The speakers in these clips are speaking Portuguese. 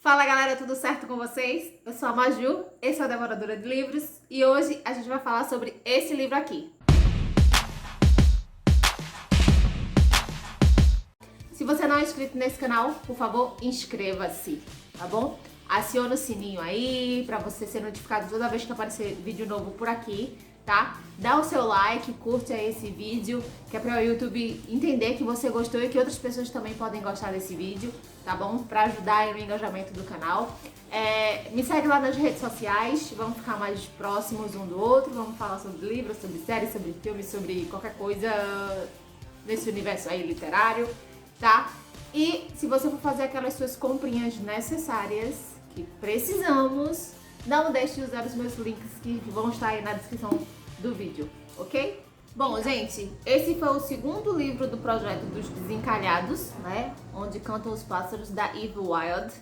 Fala galera, tudo certo com vocês? Eu sou a Maju, esse é o Devoradora de Livros e hoje a gente vai falar sobre esse livro aqui. Se você não é inscrito nesse canal, por favor, inscreva-se, tá bom? Aciona o sininho aí pra você ser notificado toda vez que aparecer vídeo novo por aqui, tá? Dá o seu like, curte aí esse vídeo, que é para o YouTube entender que você gostou e que outras pessoas também podem gostar desse vídeo, tá bom? Para ajudar no engajamento do canal. Me segue lá nas redes sociais, vamos ficar mais próximos um do outro, vamos falar sobre livros, sobre séries, sobre filmes, sobre qualquer coisa nesse universo aí literário, tá? E se você for fazer aquelas suas comprinhas necessárias que precisamos, não deixe de usar os meus links que vão estar aí na descrição do vídeo, ok? Bom, gente, esse foi o segundo livro do projeto dos Desencalhados, né? Onde cantam os pássaros, da Eve Wilde.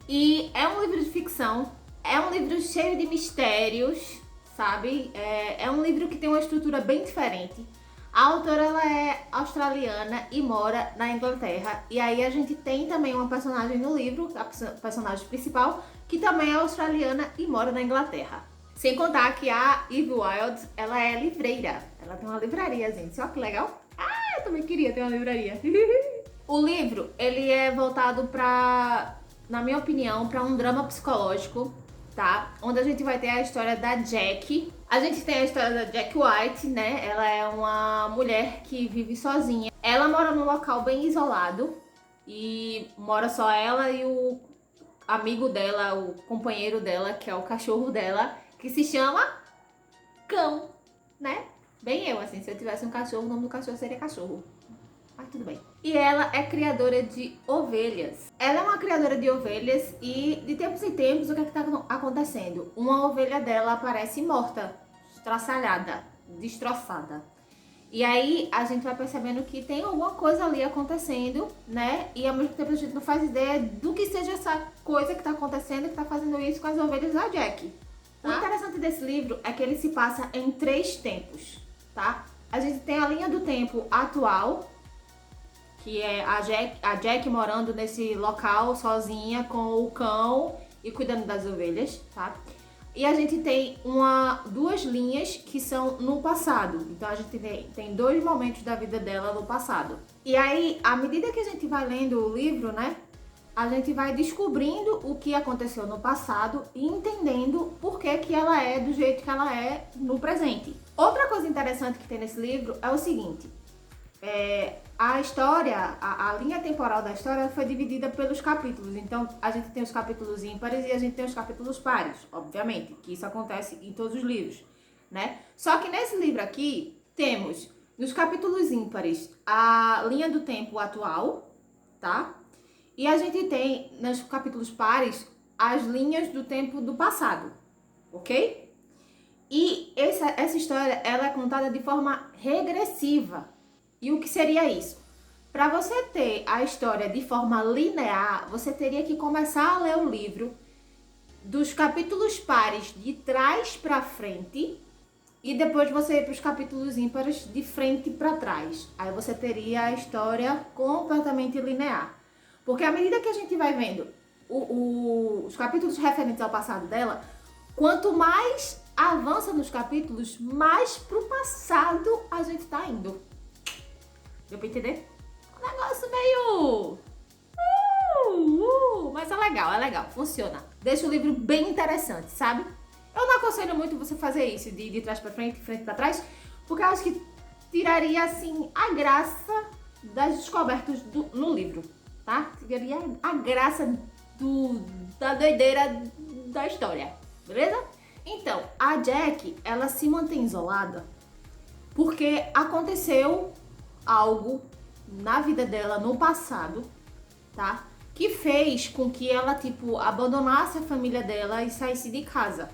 E é um livro de ficção, é um livro cheio de mistérios, sabe? É um livro que tem uma estrutura bem diferente. A autora, ela é australiana e mora na Inglaterra. E aí a gente tem também uma personagem no livro, a personagem principal, que também é australiana e mora na Inglaterra. Sem contar que a Eve Wilde, ela é livreira. Ela tem uma livraria, gente. Olha que legal. Ah, eu também queria ter uma livraria. O livro, ele é voltado para, na minha opinião, para um drama psicológico, tá? Onde a gente vai ter a história da Jack. A gente tem a história da Jack White, né? Ela é uma mulher que vive sozinha. Ela mora num local bem isolado e mora só ela e o amigo dela, o companheiro dela, que é o cachorro dela, que se chama Cão, né? Bem eu, assim, se eu tivesse um cachorro, o nome do cachorro seria Cachorro. Mas tudo bem. E ela é criadora de ovelhas. Ela é uma criadora de ovelhas e de tempos em tempos o que é que tá acontecendo? Uma ovelha dela aparece morta, estraçalhada, destroçada. E aí a gente vai percebendo que tem alguma coisa ali acontecendo, né? E ao mesmo tempo a gente não faz ideia do que seja essa coisa que tá acontecendo, que tá fazendo isso com as ovelhas da Jack. Tá? O interessante desse livro é que ele se passa em 3 tempos, tá? A gente tem a linha do tempo atual, que é a Jack morando nesse local sozinha com o cão e cuidando das ovelhas, tá? E a gente tem duas linhas que são no passado. Então a gente tem 2 momentos da vida dela no passado. E aí, à medida que a gente vai lendo o livro, né? A gente vai descobrindo o que aconteceu no passado e entendendo por que ela é do jeito que ela é no presente. Outra coisa interessante que tem nesse livro é o seguinte. A história, a linha temporal da história foi dividida pelos capítulos. Então, a gente tem os capítulos ímpares e a gente tem os capítulos pares, obviamente, que isso acontece em todos os livros, né? Só que nesse livro aqui, temos nos capítulos ímpares a linha do tempo atual, tá? E a gente tem nos capítulos pares as linhas do tempo do passado, ok? E essa história, ela é contada de forma regressiva. E o que seria isso? Para você ter a história de forma linear, você teria que começar a ler o livro dos capítulos pares de trás para frente e depois você ir para os capítulos ímpares de frente para trás. Aí você teria a história completamente linear. Porque à medida que a gente vai vendo os capítulos referentes ao passado dela, quanto mais avança nos capítulos, mais pro passado a gente tá indo. Deu pra entender? Um negócio meio... mas é legal, funciona. Deixa o livro bem interessante, sabe? Eu não aconselho muito você fazer isso, de trás pra frente, frente pra trás, porque eu acho que tiraria, assim, a graça das descobertas no livro, tá? Tiraria a graça da doideira da história, beleza? Então, a Jack, ela se mantém isolada porque aconteceu algo na vida dela no passado, tá? Que fez com que ela, tipo, abandonasse a família dela e saísse de casa,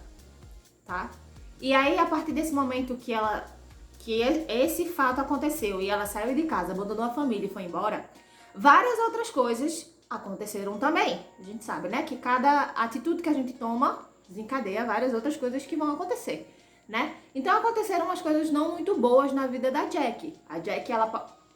tá? E aí, a partir desse momento que esse fato aconteceu e ela saiu de casa, abandonou a família e foi embora, várias outras coisas aconteceram também. A gente sabe, né? Que cada atitude que a gente toma desencadeia várias outras coisas que vão acontecer, né? Então aconteceram umas coisas não muito boas na vida da Jack. A Jack, ela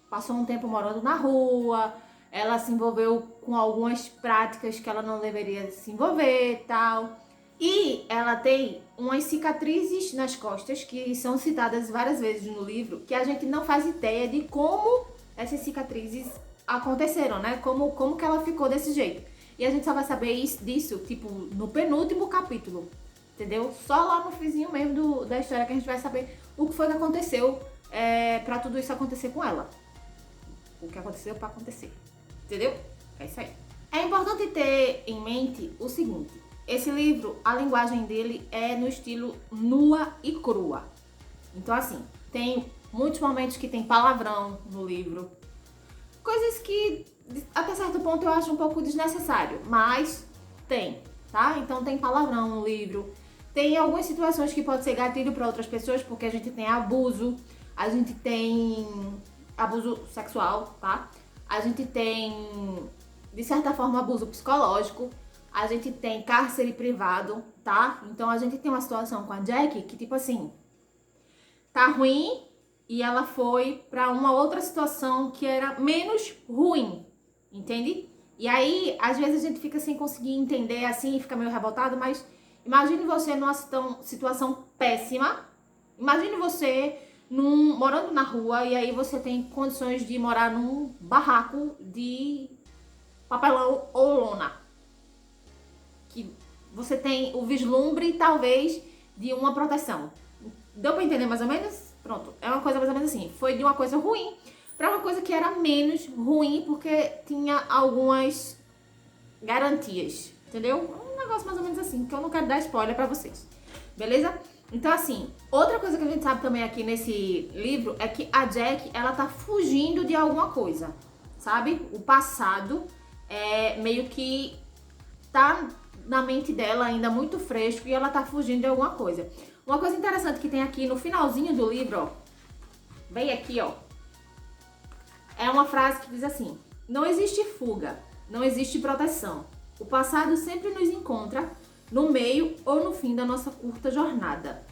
passou um tempo morando na rua, ela se envolveu com algumas práticas que ela não deveria se envolver, tal. E ela tem umas cicatrizes nas costas que são citadas várias vezes no livro, que a gente não faz ideia de como essas cicatrizes aconteceram, né? Como que ela ficou desse jeito. E a gente só vai saber disso, tipo, no penúltimo capítulo, entendeu? Só lá no finzinho mesmo da história que a gente vai saber o que foi que aconteceu pra tudo isso acontecer com ela. O que aconteceu pra acontecer, entendeu? É isso aí. É importante ter em mente o seguinte: esse livro, a linguagem dele é no estilo nua e crua. Então, assim, tem muitos momentos que tem palavrão no livro. Coisas que, até certo ponto, eu acho um pouco desnecessário. Mas tem, tá? Então tem palavrão no livro. Tem algumas situações que pode ser gatilho para outras pessoas, porque a gente tem abuso. A gente tem abuso sexual, tá? A gente tem, de certa forma, abuso psicológico. A gente tem cárcere privado, tá? Então a gente tem uma situação com a Jack que, tipo assim, tá ruim e ela foi pra uma outra situação que era menos ruim, entende? E aí, às vezes a gente fica sem conseguir entender assim, fica meio revoltado, mas imagine você numa situação péssima. Imagine você morando na rua e aí você tem condições de morar num barraco de papelão ou lona. Que você tem o vislumbre, talvez, de uma proteção. Deu pra entender mais ou menos? Pronto, é uma coisa mais ou menos assim. Foi de uma coisa ruim pra uma coisa que era menos ruim, porque tinha algumas garantias, entendeu? Um negócio mais ou menos assim, que eu não quero dar spoiler pra vocês, beleza? Então, assim, outra coisa que a gente sabe também aqui nesse livro é que a Jack, ela tá fugindo de alguma coisa, sabe? O passado meio que tá na mente dela ainda muito fresco e ela tá fugindo de alguma coisa. Uma coisa interessante que tem aqui no finalzinho do livro, ó, bem aqui, ó, é uma frase que diz assim: não existe fuga, não existe proteção. O passado sempre nos encontra no meio ou no fim da nossa curta jornada.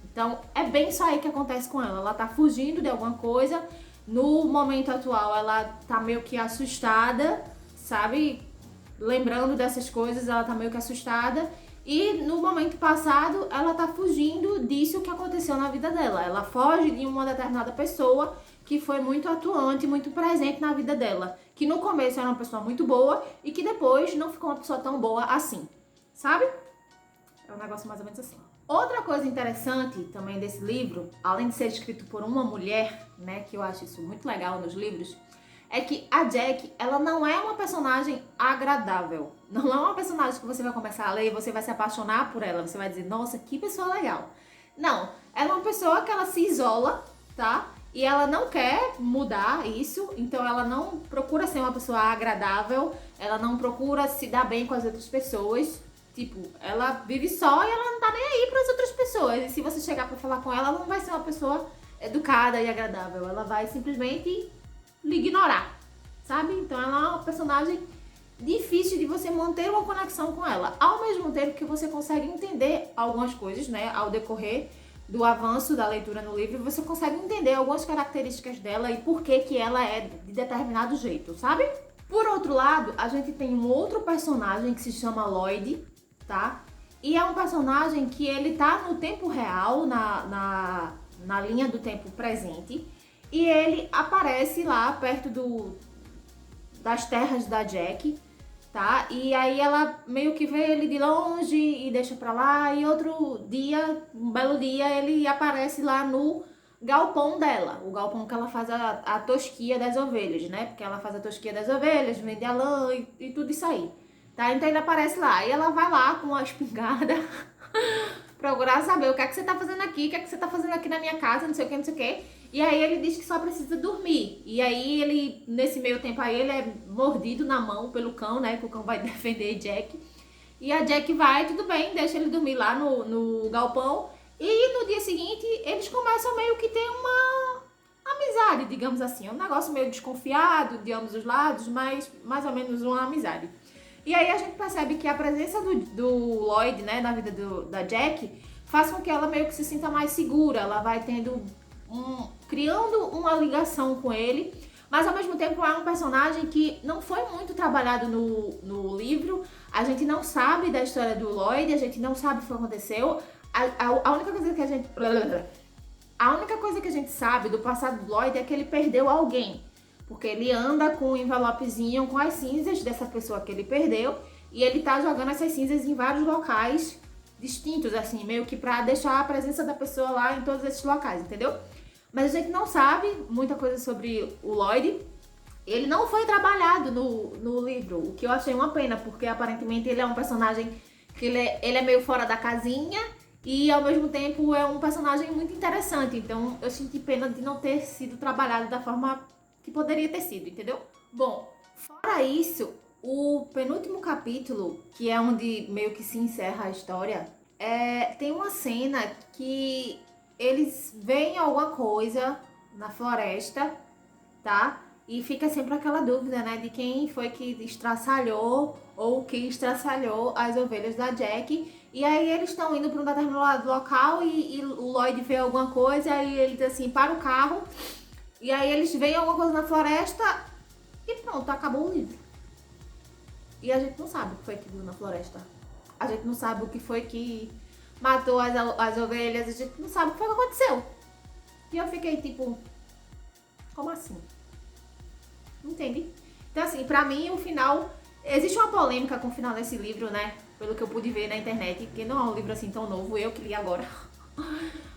Então, é bem isso aí que acontece com ela. Ela tá fugindo de alguma coisa. No momento atual, ela tá meio que assustada, sabe? Lembrando dessas coisas, ela tá meio que assustada. E no momento passado, ela tá fugindo disso que aconteceu na vida dela. Ela foge de uma determinada pessoa que foi muito atuante, muito presente na vida dela. Que no começo era uma pessoa muito boa e que depois não ficou uma pessoa tão boa assim, sabe? É um negócio mais ou menos assim. Outra coisa interessante também desse livro, além de ser escrito por uma mulher, né, que eu acho isso muito legal nos livros, é que a Jack, ela não é uma personagem agradável. Não é uma personagem que você vai começar a ler e você vai se apaixonar por ela. Você vai dizer, nossa, que pessoa legal. Não, ela é uma pessoa que ela se isola, tá? E ela não quer mudar isso, então ela não procura ser uma pessoa agradável, ela não procura se dar bem com as outras pessoas. Tipo, ela vive só e ela não tá nem aí para as outras pessoas. E se você chegar para falar com ela, ela não vai ser uma pessoa educada e agradável. Ela vai simplesmente lhe ignorar, sabe? Então ela é uma personagem difícil de você manter uma conexão com ela. Ao mesmo tempo que você consegue entender algumas coisas, né? Ao decorrer do avanço da leitura no livro, você consegue entender algumas características dela e por que que ela é de determinado jeito, sabe? Por outro lado, a gente tem um outro personagem que se chama Lloyd, tá? E é um personagem que ele tá no tempo real, na linha do tempo presente, e ele aparece lá perto das terras da Jack, tá? E aí ela meio que vê ele de longe e deixa pra lá, e outro dia, um belo dia, ele aparece lá no galpão dela, o galpão que ela faz a tosquia das ovelhas, né? Porque ela faz a tosquia das ovelhas, vende a lã e tudo isso aí, tá? Então ele aparece lá, e ela vai lá com uma espingarda procurar saber o que é que você tá fazendo aqui, o que é que você tá fazendo aqui na minha casa, não sei o que, não sei o que. E aí ele diz que só precisa dormir. E aí ele, nesse meio tempo aí, ele é mordido na mão pelo cão, né? Que o cão vai defender Jack. E a Jack vai, tudo bem, deixa ele dormir lá no galpão. E no dia seguinte, eles começam meio que ter uma amizade, digamos assim. É um negócio meio desconfiado de ambos os lados, mas mais ou menos uma amizade. E aí a gente percebe que a presença do Lloyd, né, na vida da Jack, faz com que ela meio que se sinta mais segura. Ela vai criando uma ligação com ele, Mas ao mesmo tempo é um personagem que não foi muito trabalhado no livro. A gente não sabe da história do Lloyd, a gente não sabe o que aconteceu. A única coisa que a gente... A única coisa que a gente sabe do passado do Lloyd é que ele perdeu alguém. Porque ele anda com um envelopezinho com as cinzas dessa pessoa que ele perdeu. E ele tá jogando essas cinzas em vários locais distintos, assim, meio que pra deixar a presença da pessoa lá em todos esses locais, entendeu? Mas a gente não sabe muita coisa sobre o Lloyd. Ele não foi trabalhado no livro, o que eu achei uma pena, porque aparentemente ele é um personagem que ele é meio fora da casinha e ao mesmo tempo é um personagem muito interessante. Então eu senti pena de não ter sido trabalhado da forma que poderia ter sido, entendeu? Bom, fora isso, o penúltimo capítulo, que é onde meio que se encerra a história, tem uma cena que eles veem alguma coisa na floresta, tá? E fica sempre aquela dúvida, né, de quem foi que estraçalhou ou que estraçalhou as ovelhas da Jack. E aí eles estão indo para um determinado local e o Lloyd vê alguma coisa, aí ele diz assim, para o carro. E aí eles veem alguma coisa na floresta e pronto, acabou o livro. E a gente não sabe o que foi que viu na floresta. A gente não sabe o que foi que matou as ovelhas, a gente não sabe o que foi que aconteceu. E eu fiquei tipo, como assim? Entende? Então assim, pra mim o final... Existe uma polêmica com o final desse livro, né? Pelo que eu pude ver na internet, porque não é um livro assim tão novo, eu que li agora.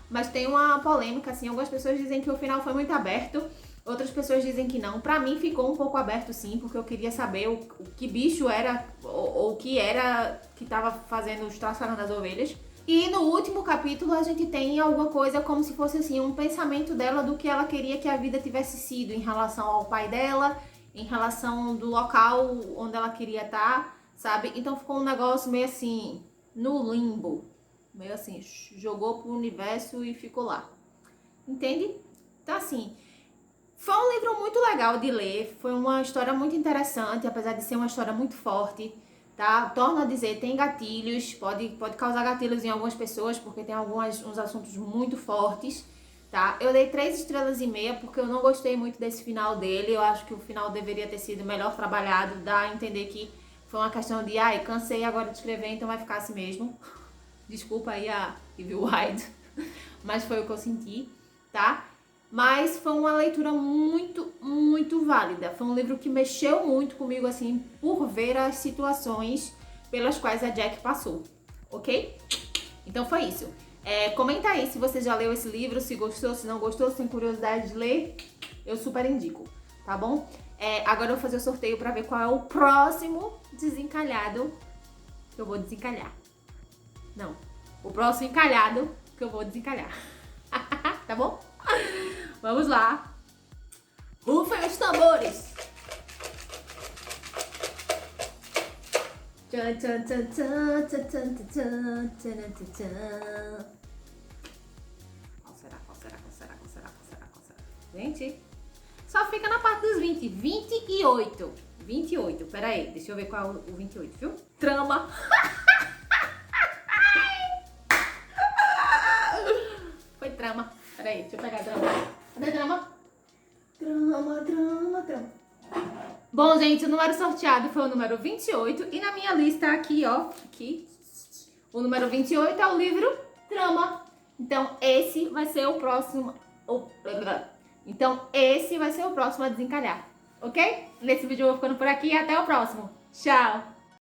Mas tem uma polêmica, assim, algumas pessoas dizem que o final foi muito aberto, outras pessoas dizem que não. Pra mim ficou um pouco aberto sim, porque eu queria saber o que bicho era, ou o que era que tava fazendo os traçando das ovelhas. E no último capítulo a gente tem alguma coisa como se fosse assim, um pensamento dela do que ela queria que a vida tivesse sido em relação ao pai dela, em relação do local onde ela queria estar, sabe? Então ficou um negócio meio assim, no limbo. Meio assim, jogou pro universo e ficou lá. Entende? Então assim, foi um livro muito legal de ler, foi uma história muito interessante, apesar de ser uma história muito forte, tá? Torno a dizer, tem gatilhos, pode causar gatilhos em algumas pessoas, porque tem uns assuntos muito fortes, tá? Eu dei 3 estrelas e meia, porque eu não gostei muito desse final dele, eu acho que o final deveria ter sido melhor trabalhado, dá a entender que foi uma questão de, ai, cansei agora de escrever, então vai ficar assim mesmo. Desculpa aí a Evil Wide, mas foi o que eu senti, tá? Mas foi uma leitura muito, muito válida. Foi um livro que mexeu muito comigo, assim, por ver as situações pelas quais a Jack passou, ok? Então foi isso. Comenta aí se você já leu esse livro, se gostou, se não gostou, se tem curiosidade de ler, eu super indico, tá bom? Agora eu vou fazer o sorteio pra ver qual é o próximo desencalhado que eu vou desencalhar. Não, o próximo encalhado que eu vou desencalhar. Tá bom? Vamos lá. Rufem os tambores. Qual será? Gente, só fica na parte dos 20. 28. 28. Pera aí, deixa eu ver qual é o 28, viu? Trama. Foi trama. Peraí, deixa eu pegar a trama. Cadê a trama? Trama. Bom, gente, o número sorteado foi o número 28. E na minha lista aqui, ó, o número 28 é o livro Trama. Então, esse vai ser o próximo... Então, esse vai ser o próximo a desencalhar, ok? Nesse vídeo eu vou ficando por aqui e até o próximo. Tchau!